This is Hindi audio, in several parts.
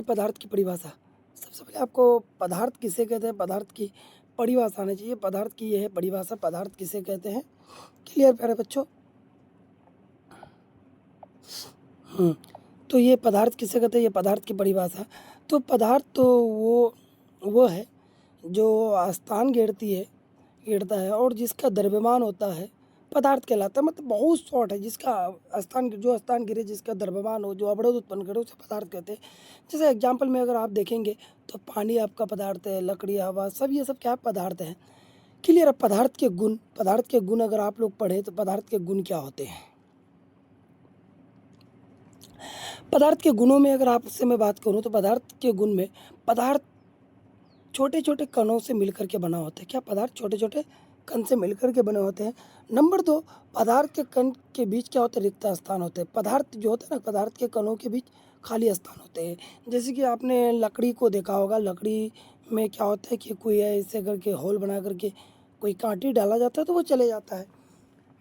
पदार्थ की परिभाषा। सबसे पहले आपको पदार्थ किसे कहते हैं, पदार्थ की परिभाषा आनी चाहिए। पदार्थ की ये है परिभाषा, पदार्थ किसे कहते हैं। क्लियर प्यारे बच्चों। तो ये पदार्थ किसे कहते हैं, ये पदार्थ की परिभाषा। तो पदार्थ तो वो है जो स्थान घेरता है और जिसका द्रव्यमान होता है पदार्थ कहलाता है। मतलब बहुत शॉर्ट है, जिसका स्थान घिरे, जिसका द्रव्यमान हो, जो अवरोध उत्पन्न करे, उसे पदार्थ कहते हैं। जैसे एग्जाम्पल में अगर आप देखेंगे तो पानी आपका पदार्थ है, लकड़ी, हवा, सब ये सब क्या पदार्थ हैं। क्लियर। अब पदार्थ के गुण अगर आप लोग पढ़े तो पदार्थ के गुण क्या होते हैं। पदार्थ के गुणों में अगर आपसे मैं बात करूं तो पदार्थ के गुण में पदार्थ छोटे छोटे कणों से मिलकर के बना होता है। क्या पदार्थ छोटे छोटे कण से मिलकर के बने होते हैं। नंबर 2, पदार्थ के कण के बीच क्या होता है, रिक्त स्थान होते हैं। पदार्थ जो होता है ना, पदार्थ के कणों के बीच खाली स्थान होते हैं। जैसे कि आपने लकड़ी को देखा होगा, लकड़ी में क्या होता है कि कोई ऐसे करके होल बना करके कोई कांटी डाला जाता है तो वो चले जाता है।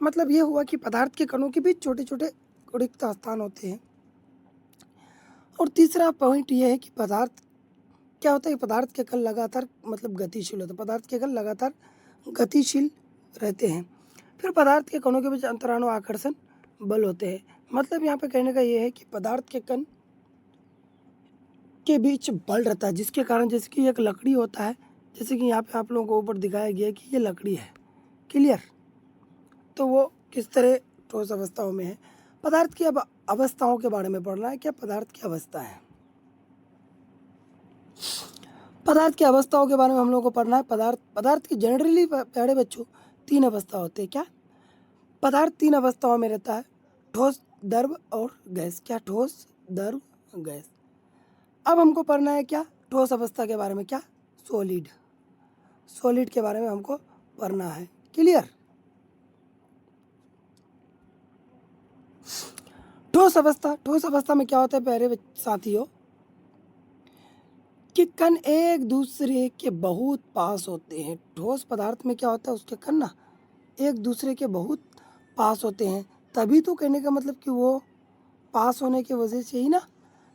मतलब ये हुआ कि पदार्थ के कणों के बीच छोटे छोटे रिक्त स्थान होते हैं। और तीसरा पॉइंट ये है कि पदार्थ क्या होता है कि पदार्थ के कण लगातार मतलब गतिशील होते हैं। पदार्थ के कण लगातार गतिशील रहते हैं। फिर पदार्थ के कणों के बीच अंतराणु आकर्षण बल होते हैं। मतलब यहाँ पे कहने का ये है कि पदार्थ के कण के बीच बल रहता है, जिसके कारण जैसे कि एक लकड़ी होता है, जैसे कि यहाँ पे आप लोगों को ऊपर दिखाया गया है कि ये लकड़ी है। क्लियर। तो वो किस तरह ठोस अवस्थाओं में है। पदार्थ की अब अवस्थाओं के बारे में पढ़ना है। क्या पदार्थ की अवस्था है, पदार्थ की अवस्थाओं के बारे में हम लोग को पढ़ना है। पदार्थ की जनरली प्यारे बच्चों 3 अवस्था होते हैं। क्या पदार्थ 3 अवस्थाओं में रहता है, ठोस, द्रव और गैस। क्या ठोस, द्रव, गैस। अब हमको पढ़ना है क्या ठोस अवस्था के बारे में, क्या सॉलिड के बारे में हमको पढ़ना है। क्लियर। ठोस अवस्था में क्या होता है प्यारे साथियों कि कण एक दूसरे के बहुत पास होते हैं। ठोस पदार्थ में क्या होता है, उसके कण ना एक दूसरे के बहुत पास होते हैं। तभी तो कहने का मतलब कि वो पास होने की वजह से ही ना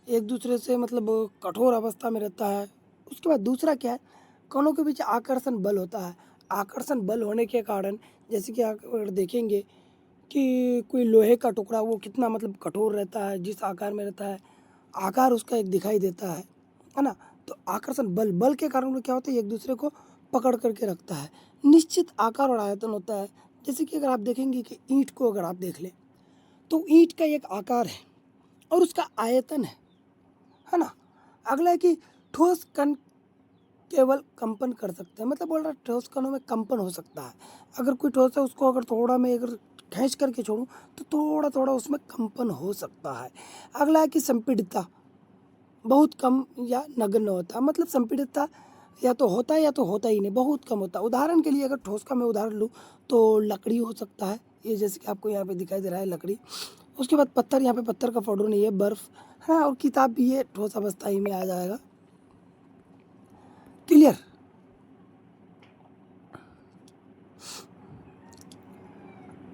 एक दूसरे से मतलब कठोर अवस्था में रहता है। उसके बाद दूसरा क्या है, कणों के बीच आकर्षण बल होता है। आकर्षण बल होने के कारण जैसे कि आप अगर देखेंगे कि कोई लोहे का टुकड़ा वो कितना मतलब कठोर रहता है, जिस आकार में रहता है, आकार उसका एक दिखाई देता है ना। तो आकर्षण बल के कारण वो क्या होता है, एक दूसरे को पकड़ करके रखता है। निश्चित आकार और आयतन होता है। जैसे कि अगर आप देखेंगे कि ईंट को अगर आप देख लें तो ईंट का एक आकार है और उसका आयतन है ना। अगला है कि ठोस कण केवल कंपन कर सकते हैं। मतलब बोल रहा है ठोस कणों में कंपन हो सकता है। अगर कोई ठोस है उसको अगर थोड़ा मैं अगर खींच करके छोड़ूं तो थोड़ा थोड़ा उसमें कंपन हो सकता है। अगला है कि संपीड़ितता, बहुत कम या नगण्य होता है। मतलब संपीड़ितता या तो होता है या तो होता ही नहीं, बहुत कम होता है। उदाहरण के लिए अगर ठोस का मैं उदाहरण लूँ तो लकड़ी हो सकता है, ये जैसे कि आपको यहाँ पे दिखाई दे रहा है लकड़ी। उसके बाद पत्थर, यहाँ पे पत्थर का फोटो नहीं है, बर्फ है ना। और किताब भी ये ठोस अवस्था ही में आ जाएगा। क्लियर।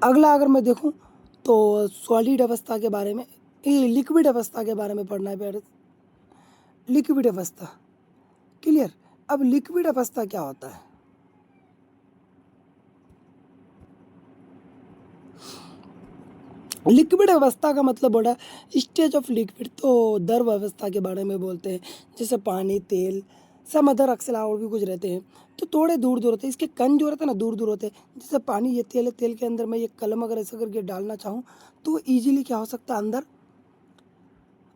अगला अगर मैं देखूं तो सॉलिड अवस्था के बारे में, ये लिक्विड अवस्था के बारे में पढ़ना है प्यारे। लिक्विड अवस्था। क्लियर। अब लिक्विड अवस्था क्या होता है, लिक्विड अवस्था का मतलब बोला स्टेज ऑफ लिक्विड। तो द्रव अवस्था के बारे में बोलते हैं, जैसे पानी, तेल, सब अदर अक्सला और भी कुछ रहते हैं। तो थोड़े दूर दूर होते हैं, इसके कण जो रहते हैं ना दूर दूर होते हैं। जैसे पानी, ये तेल है, तेल के अंदर मैं ये कलम अगर ऐसा करके डालना चाहूँ तो ईजिली क्या हो सकता है, अंदर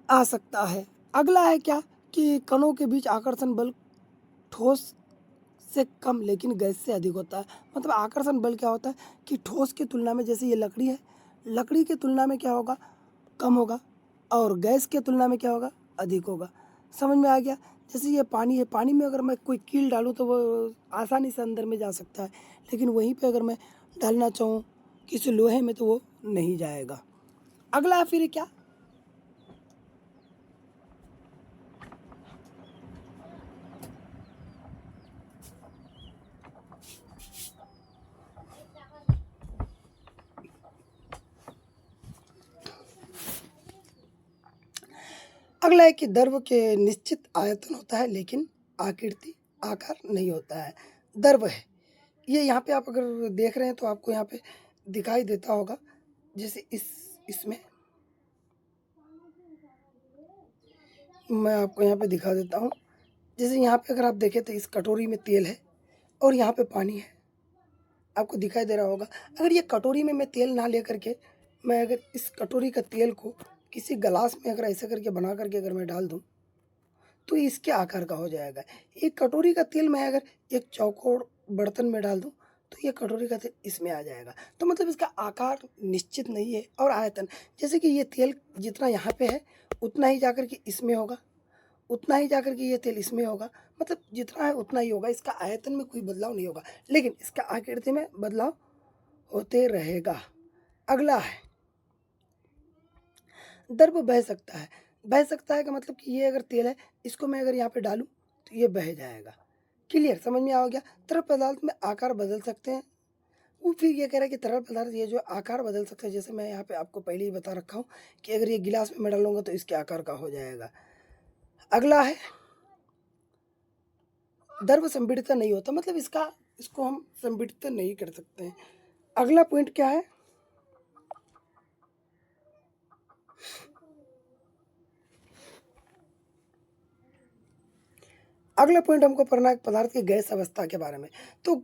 आ सकता है। अगला है क्या कि कणों के बीच आकर्षण बल ठोस से कम लेकिन गैस से अधिक होता है। मतलब आकर्षण बल क्या होता है कि ठोस की तुलना में, जैसे ये लकड़ी है, लकड़ी की तुलना में क्या होगा, कम होगा। और गैस के तुलना में क्या होगा, अधिक होगा। समझ में आ गया। जैसे ये पानी है, पानी में अगर मैं कोई कील डालूँ तो वो आसानी से अंदर में जा सकता है, लेकिन वहीं पे अगर मैं डालना चाहूँ किसी लोहे में तो वो नहीं जाएगा। अगला फिर क्या, अगला है कि द्रव के निश्चित आयतन होता है लेकिन आकृति आकार नहीं होता है। द्रव है ये, यहाँ पे आप अगर देख रहे हैं तो आपको यहाँ पे दिखाई देता होगा, जैसे इसमें मैं आपको यहाँ पे दिखा देता हूँ। जैसे यहाँ पे अगर आप देखें तो इस कटोरी में तेल है और यहाँ पे पानी है, आपको दिखाई दे रहा होगा। अगर ये कटोरी में मैं तेल ना ले करके, मैं अगर इस कटोरी का तेल को किसी गिलास में अगर ऐसे करके बना करके अगर मैं डाल दूँ तो इसके आकार का हो जाएगा। एक कटोरी का तेल मैं अगर एक चौकोर बर्तन में डाल दूँ तो ये कटोरी का तेल इसमें आ जाएगा। तो मतलब इसका आकार निश्चित नहीं है। और आयतन, जैसे कि ये तेल जितना यहाँ पे है उतना ही जाकर के इसमें होगा, उतना ही जाकर के ये तेल इसमें होगा, मतलब जितना है उतना ही होगा। इसका आयतन में कोई बदलाव नहीं होगा, लेकिन इसका आकृति में बदलाव होते रहेगा। अगला है द्रव बह सकता है। बह सकता है का मतलब कि ये अगर तेल है, इसको मैं अगर यहाँ पे डालूँ तो ये बह जाएगा। क्लियर, समझ में आ गया। तरल पदार्थ में आकार बदल सकते हैं। वो फिर ये कह रहा है कि तरल पदार्थ ये जो आकार बदल सकते हैं, जैसे मैं यहाँ पे आपको पहले ही बता रखा हूँ कि अगर ये गिलास में मैं डालूंगा तो इसके आकार का हो जाएगा। अगला है द्रव संपीड़ित नहीं होता, मतलब इसको हम संपीड़ित नहीं कर सकते हैं। अगला पॉइंट क्या है, अगला पॉइंट हमको पढ़ना है पदार्थ की गैस अवस्था के बारे में। तो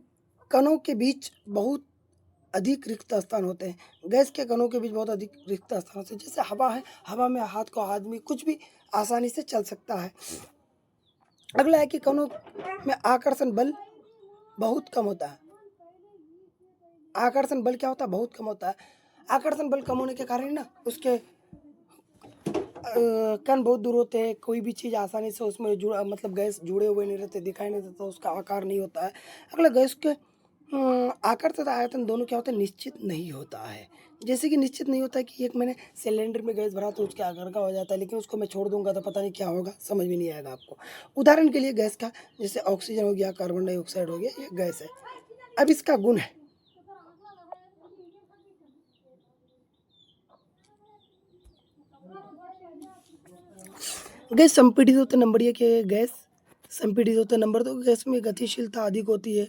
कणों के बीच बहुत अधिक रिक्त स्थान होते हैं। गैस के कणों के बीच बहुत अधिक रिक्त स्थान होते हैं। जैसे हवा है, हवा में हाथ को आदमी कुछ भी आसानी से चल सकता है। अगला है कि कणों में आकर्षण बल बहुत कम होता है। आकर्षण बल क्या होता है, बहुत कम होता है। आकर्षण बल कम होने के कारण ना उसके कण बहुत दूर होते हैं, कोई भी चीज़ आसानी से उसमें जुड़ा, मतलब गैस जुड़े हुए नहीं रहते, दिखाई नहीं देता, उसका आकार नहीं होता है। अगला गैस के आकार तथा आयतन दोनों क्या होता है, निश्चित नहीं होता है। जैसे कि निश्चित नहीं होता है कि एक मैंने सिलेंडर में गैस भरा तो उसके आकार का हो जाता है, लेकिन उसको मैं छोड़ दूंगा तो पता नहीं क्या होगा, समझ में नहीं आएगा आपको। उदाहरण के लिए गैस का, जैसे ऑक्सीजन हो गया, कार्बन डाइऑक्साइड हो गया, ये गैस है। अब इसका गुण है, गैस संपीड़ित होते, नंबर एक है गैस संपीड़ित होते, नंबर दो गैस में गतिशीलता अधिक होती है,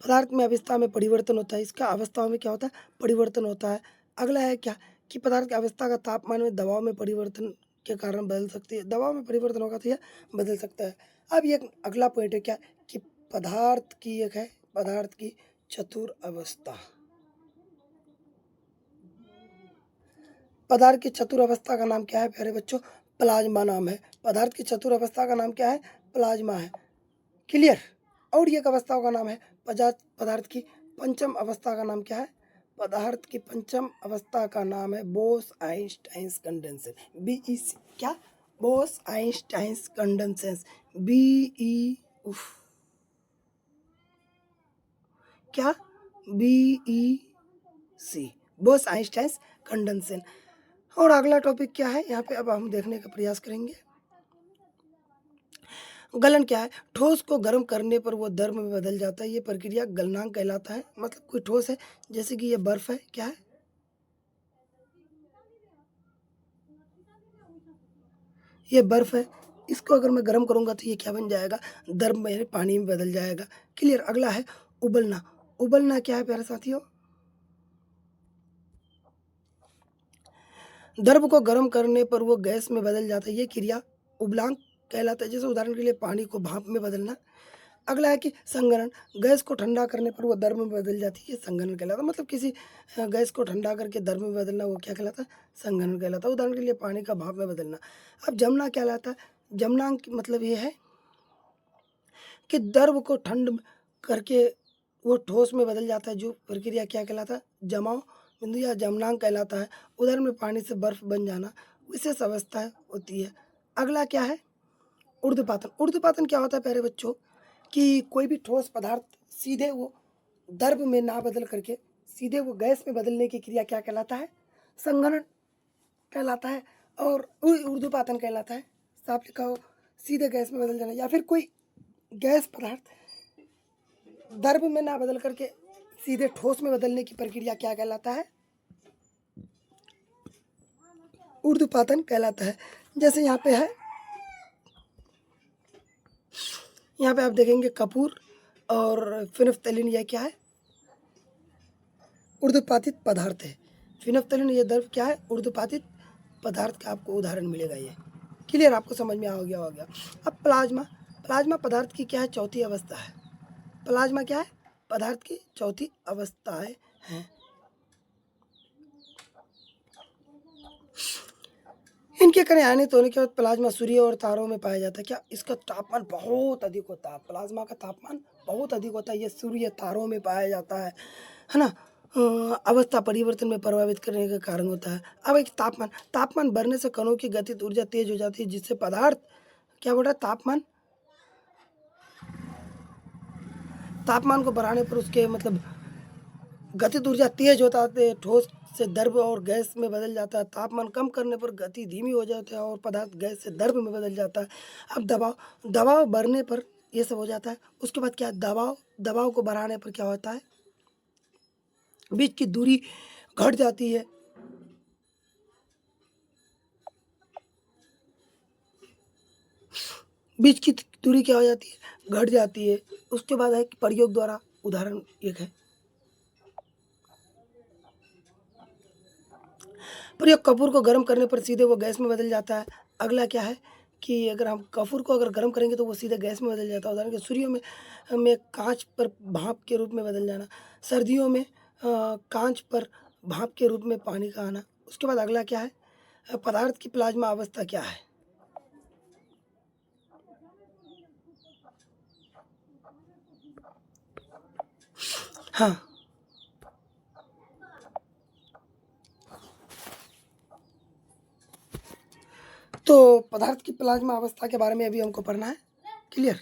पदार्थ में अवस्था में परिवर्तन होता है। इसका अवस्थाओं में क्या होता है, परिवर्तन होता है। अगला है क्या कि पदार्थ की अवस्था का तापमान में दबाव में परिवर्तन के कारण बदल सकती है। दबाव में परिवर्तन होगा तो यह बदल सकता है। अब ये अगला पॉइंट है क्या कि पदार्थ की एक है पदार्थ की चतुर अवस्था। पदार्थ की चतुर अवस्था का नाम क्या है प्यारे बच्चों, प्लाज्मा नाम है। पदार्थ की चतुर अवस्था का नाम क्या है, प्लाज्मा है। क्लियर। और एक अवस्थाओं का नाम है पदार्थ की पंचम अवस्था का नाम क्या है, पदार्थ की पंचम अवस्था का नाम है बोस आइंस्टाइन कंडेंसेशन, बीईसी। क्या, बोस आइंस्टाइन कंडेंसेशन, बीई उफ क्या, बीईसी, बोस आइंस्टाइन कंडेंसेशन। और अगला टॉपिक क्या है यहाँ पे, अब हम देखने का प्रयास करेंगे। गलन क्या है, ठोस को गर्म करने पर वो द्रव में बदल जाता है, ये प्रक्रिया गलनांक कहलाता है। मतलब कोई ठोस है, जैसे कि ये बर्फ है, क्या है, ये बर्फ है, इसको अगर मैं गर्म करूंगा तो ये क्या बन जाएगा, द्रव में पानी में बदल जाएगा। क्लियर। अगला है उबलना। उबलना क्या है प्यारे साथियों, द्रव को गर्म करने पर वो गैस में बदल जाता है, ये क्रिया उबलांक कहलाता है। जैसे उदाहरण के लिए पानी को भाप में बदलना। अगला है कि संघनन, गैस को ठंडा करने पर वो द्रव में बदल जाती है, ये संघनन कहलाता है। मतलब किसी गैस को ठंडा करके द्रव में बदलना, वो क्या कहलाता है, संघनन कहलाता है। उदाहरण के लिए पानी का भाप में बदलना। अब जमना कहलाता है, जमनांक मतलब ये है कि द्रव को ठंड करके वो ठोस में बदल जाता है, जो प्रक्रिया क्या कहलाता है, जमाव बिंदु या जमनांक कहलाता है। उदाहरण में पानी से बर्फ बन जाना, विशेष अवस्था होती है। अगला क्या है, ऊर्ध्वपातन। ऊर्ध्वपातन क्या होता है प्यारे बच्चों कि कोई भी ठोस पदार्थ सीधे वो द्रव में ना बदल करके सीधे वो गैस में बदलने की क्रिया क्या कहलाता है, संघनन कहलाता है। और ऊर्ध्वपातन कहलाता है, साफ लिखा हो, सीधे गैस में बदल जाना। या फिर कोई गैस पदार्थ द्रव में ना बदल करके सीधे ठोस में बदलने की प्रक्रिया क्या कहलाता है, ऊर्ध्वपातन कहलाता है। जैसे यहाँ पे है यहाँ पे आप देखेंगे कपूर और फिनफ्थलीन, यह क्या है? ऊर्ध्वपातित पदार्थ है। फिनफ्थलीन ये द्रव क्या है? ऊर्ध्वपातित पदार्थ का आपको उदाहरण मिलेगा ये। क्लियर, आपको समझ में आ गया हो गया। अब प्लाज्मा, प्लाज्मा पदार्थ की क्या है? चौथी अवस्था है। प्लाज्मा क्या है? पदार्थ की चौथी अवस्थाएं हैं। इनके कण आयनित होने के बाद प्लाज्मा सूर्य और तारों में पाया जाता है। क्या? इसका तापमान बहुत अधिक होता है। प्लाज्मा का तापमान बहुत अधिक होता है। ये सूर्य तारों में पाया जाता है ना। अवस्था परिवर्तन में प्रभावित करने का कारण होता है। अब एक तापमान, तापमान बढ़ने से कणों की गतिज ऊर्जा तेज हो जाती है, जिससे पदार्थ क्या बोल रहा है? तापमान को बढ़ाने पर उसके मतलब गतिज ऊर्जा तेज होता है, ठोस से द्रव और गैस में बदल जाता है। तापमान कम करने पर गति धीमी हो जाती है और पदार्थ गैस से द्रव में बदल जाता है। अब दबाव, दबाव बढ़ने पर ये सब हो जाता है। उसके बाद क्या? दबाव, दबाव को बढ़ाने पर क्या होता है? बीच की दूरी घट जाती है। बीच की दूरी क्या हो जाती है? घट जाती है। उसके बाद है कि प्रयोग द्वारा, उदाहरण एक है प्रयोग, कपूर को गर्म करने पर सीधे वो गैस में बदल जाता है। अगला क्या है कि अगर हम कपूर को अगर गर्म करेंगे तो वो सीधे गैस में बदल जाता है। उदाहरण के सूर्यों में कांच पर भाप के रूप में बदल जाना, सर्दियों में कांच पर भाप के रूप में पानी का आना। उसके बाद अगला क्या है? पदार्थ की प्लाज्मा अवस्था क्या है? हाँ, तो पदार्थ की प्लाज्मा अवस्था के बारे में अभी हमको पढ़ना है। क्लियर?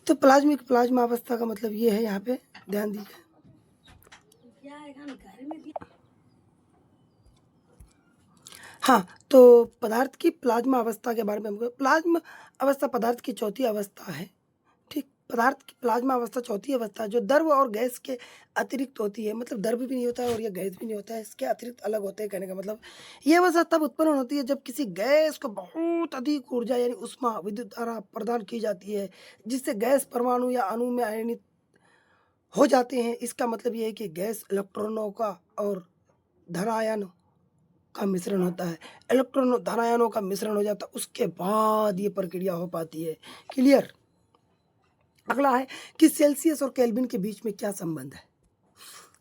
तो प्लाज्मिक प्लाज्मा अवस्था का मतलब ये है, यहाँ पे ध्यान दीजिए। हाँ, तो पदार्थ की प्लाज्मा अवस्था के बारे में हमको, प्लाज्मा अवस्था पदार्थ की चौथी अवस्था है। ठीक, पदार्थ की प्लाज्मा अवस्था चौथी अवस्था है, जो द्रव और गैस के अतिरिक्त होती है। मतलब द्रव भी नहीं होता है और ये गैस भी नहीं होता है, इसके अतिरिक्त अलग होते हैं। कहने का मतलब ये अवस्था तब उत्पन्न होती है जब किसी गैस को बहुत अधिक ऊर्जा यानी उष्मा विद्युत धारा प्रदान की जाती है, जिससे गैस परमाणु या अणु में आयनित हो जाते हैं। इसका मतलब ये है कि गैस इलेक्ट्रॉनों का और धनायन का मिश्रण होता है। इलेक्ट्रॉन और धनायनों का मिश्रण हो जाता है, उसके बाद ये प्रक्रिया हो पाती है। क्लियर? अगला है कि सेल्सियस और केल्विन के बीच में क्या संबंध है।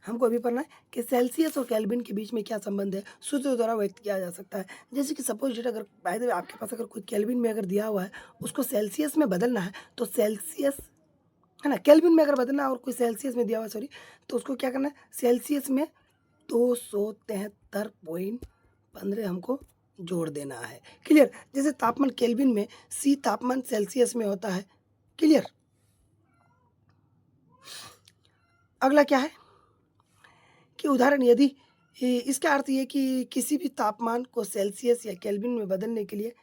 हमको अभी पढ़ना है कि सेल्सियस और केल्विन के बीच में क्या संबंध है, सूत्रों द्वारा व्यक्त किया जा सकता है। जैसे कि सपोज डेट, अगर बाय द वे आपके पास अगर कोई केल्विन में अगर दिया हुआ है, उसको सेल्सियस में बदलना है तो सेल्सियस है ना, केल्विन में अगर बदलना है और कोई सेल्सियस में दिया हुआ है, सॉरी, तो उसको क्या करना है? सेल्सियस में 273.15 हमको जोड़ देना है। क्लियर? जैसे तापमान केल्विन में, सी तापमान सेल्सियस में होता है। क्लियर? अगला क्या है कि उदाहरण, यदि इसका अर्थ ये कि किसी भी तापमान को सेल्सियस या केल्विन में बदलने के लिए,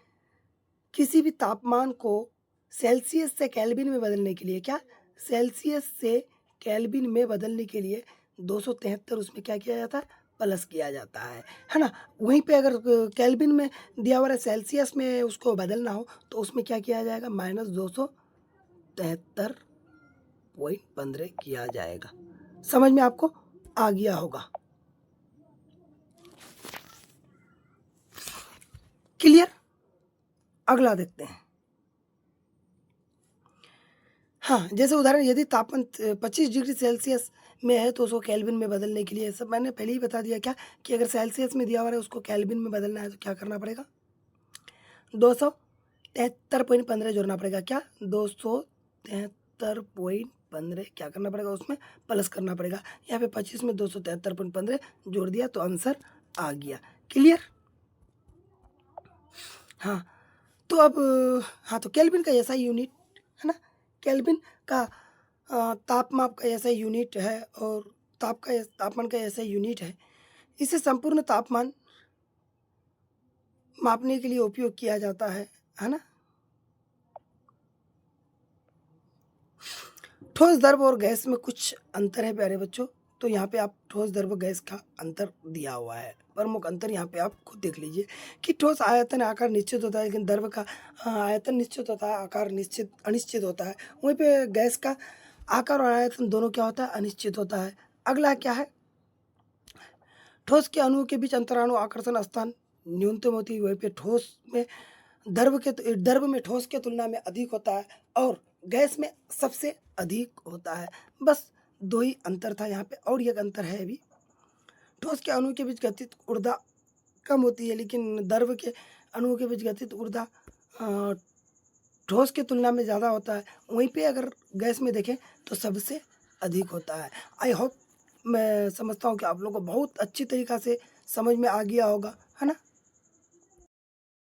किसी भी तापमान को सेल्सियस से केल्विन में बदलने के लिए, क्या? सेल्सियस से केल्विन में बदलने के लिए 273 उसमें क्या किया जाता है? प्लस किया जाता है ना। वहीं पे अगर केल्विन में दिया हुआ है, सेल्सियस में उसको बदलना हो तो उसमें क्या किया जाएगा? -273.15 किया जाएगा। समझ में आपको आ गया होगा। क्लियर? अगला देखते हैं। हाँ, जैसे उदाहरण, यदि तापमान 25 डिग्री सेल्सियस में है तो उसको केल्विन में बदलने के लिए, सब मैंने पहले ही बता दिया क्या कि अगर सेल्सियस में दिया हुआ है उसको केल्विन में बदलना है तो क्या करना पड़ेगा? 273.15 जोड़ना पड़ेगा। क्या? 273.15 क्या करना पड़ेगा? उसमें प्लस करना पड़ेगा। यहाँ पे 25 में 273.15 जोड़ दिया तो आंसर आ गया। क्लियर? हाँ, तो अब हाँ, तो केल्विन का ऐसा यूनिट है ना, केल्विन का तापमाप का ऐसा यूनिट है और तापमान का ऐसा यूनिट है। इसे संपूर्ण तापमान मापने के लिए उपयोग किया जाता है ना। ठोस, द्रव और गैस में कुछ अंतर है प्यारे बच्चों, तो यहाँ पे आप ठोस द्रव गैस का अंतर दिया हुआ है। प्रमुख अंतर यहाँ पे आप खुद देख लीजिए कि ठोस आयतन आकार निश्चित होता है, लेकिन द्रव का आयतन निश्चित होता है, आकार निश्चित अनिश्चित होता है। वहीं पे गैस का आकार और आयतन दोनों क्या होता है, अनिश्चित होता है। अगला क्या है, ठोस के अणुओं के बीच अंतराणु आकर्षण स्थान न्यूनतम होती है। वहीं पे ठोस में द्रव में ठोस के तुलना में अधिक होता है और गैस में सबसे अधिक होता है। बस दो ही अंतर था यहाँ पे, और एक अंतर है अभी, ठोस के अणु के बीच गतिज ऊर्जा कम होती है, लेकिन द्रव के अणुओं के बीच गतिज ऊर्जा अ, ठोस की तुलना में ज़्यादा होता है। वहीं पे अगर गैस में देखें तो सबसे अधिक होता है। आई होप, मैं समझता हूँ कि आप लोगों को बहुत अच्छी तरीक़ा से समझ में आ गया होगा, है ना।